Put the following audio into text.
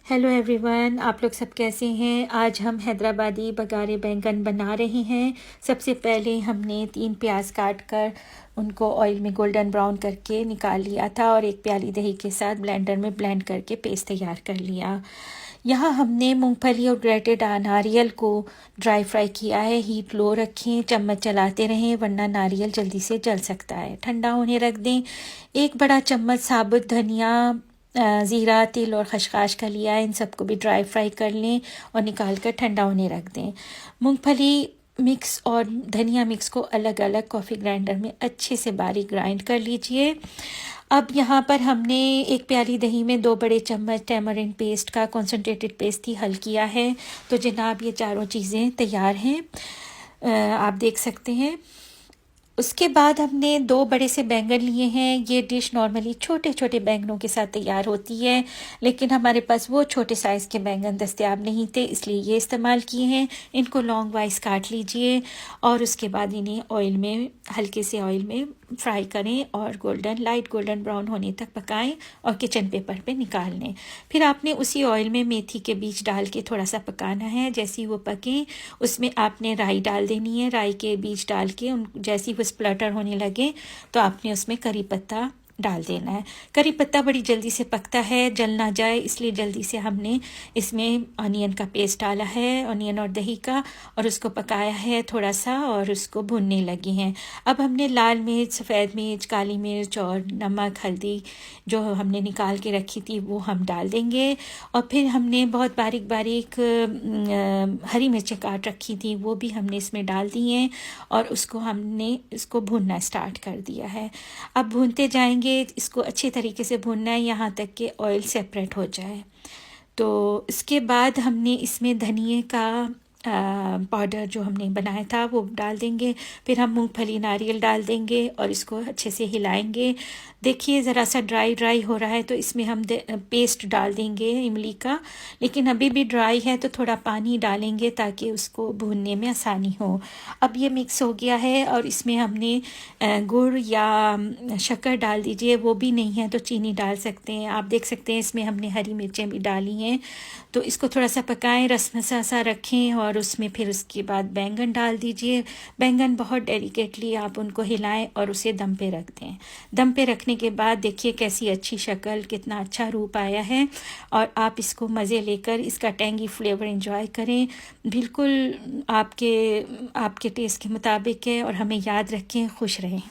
Hello everyone, आप लोग सब कैसे हैं। आज हम हैदराबादी बघारे बैंगन बना रहे हैं। सबसे पहले हमने 3 प्याज काट कर उनको ऑयल में गोल्डन ब्राउन करके निकाल लिया था और 1 प्याली दही के साथ ब्लेंडर में ब्लेंड करके पेस्ट तैयार कर लिया। यहाँ हमने मूंगफली और ग्रेटेड नारियल को ड्राई फ्राई किया है। हीट लो रखें, चम्मच चलाते रहें वरना नारियल जल्दी से जल सकता है। ठंडा होने रख दें। 1 बड़ा चम्मच साबुत धनिया, ज़ीरा, तिल और खसखस का लिया है। इन सबको भी ड्राई फ्राई कर लें और निकाल कर ठंडा होने रख दें। मूंगफली मिक्स और धनिया मिक्स को अलग अलग कॉफ़ी ग्राइंडर में अच्छे से बारीक ग्राइंड कर लीजिए। अब यहाँ पर हमने 1 प्याली दही में 2 बड़े चम्मच टैमरिंड पेस्ट का कॉन्सनट्रेटेड पेस्ट ही हल किया है। तो जनाब ये चारों चीज़ें तैयार हैं, आप देख सकते हैं। उसके बाद हमने 2 बड़े से बैंगन लिए हैं। ये डिश नॉर्मली छोटे छोटे बैंगनों के साथ तैयार होती है, लेकिन हमारे पास वो छोटे साइज़ के बैंगन दस्तयाब नहीं थे, इसलिए ये इस्तेमाल किए हैं। इनको लॉन्ग वाइज काट लीजिए और उसके बाद इन्हें ऑयल में, हल्के से ऑयल में फ्राई करें और लाइट गोल्डन ब्राउन होने तक पकाएं और किचन पेपर पे निकाल लें। फिर आपने उसी ऑयल में मेथी के बीज डाल के थोड़ा सा पकाना है। जैसे ही वो पकें उसमें आपने राई डाल देनी है। राई के बीज डाल के जैसे ही वो स्प्लटर होने लगे तो आपने उसमें करी पत्ता डाल देना है। करी पत्ता बड़ी जल्दी से पकता है, जल ना जाए, इसलिए जल्दी से हमने इसमें ऑनियन का पेस्ट डाला है, ऑनियन और दही का, और उसको पकाया है थोड़ा सा और उसको भुनने लगे हैं। अब हमने लाल मिर्च, सफ़ेद मिर्च, काली मिर्च और नमक, हल्दी जो हमने निकाल के रखी थी वो हम डाल देंगे। और फिर हमने बहुत बारीक बारीक हरी मिर्चें काट रखी थी वो भी हमने इसमें डाल दी हैं और हमने इसको भूनना स्टार्ट कर दिया है। अब भूनते जाएंगे, इसको अच्छे तरीके से भूनना है यहाँ तक कि ऑयल सेपरेट हो जाए। तो इसके बाद हमने इसमें धनिए का पाउडर जो हमने बनाया था वो डाल देंगे। फिर हम मूंगफली, नारियल डाल देंगे और इसको अच्छे से हिलाएंगे। देखिए ज़रा सा ड्राई हो रहा है तो इसमें हम पेस्ट डाल देंगे इमली का, लेकिन अभी भी ड्राई है तो थोड़ा पानी डालेंगे ताकि उसको भूनने में आसानी हो। अब ये मिक्स हो गया है और इसमें हमने गुड़ या शक्कर डाल दीजिए, वो भी नहीं है तो चीनी डाल सकते हैं। आप देख सकते हैं इसमें हमने हरी मिर्चें भी डाली हैं। तो इसको थोड़ा सा पकाएं, रसमसा सा रखें और उसमें फिर उसके बाद बैंगन डाल दीजिए। बैंगन बहुत डेलिकेटली आप उनको हिलाएं और उसे दम पे रख दें। दम पे रखने के बाद देखिए कैसी अच्छी शक्ल, कितना अच्छा रूप आया है और आप इसको मज़े लेकर इसका टेंगी फ्लेवर एंजॉय करें। बिल्कुल आपके टेस्ट के मुताबिक है और हमें याद रखें। खुश रहें।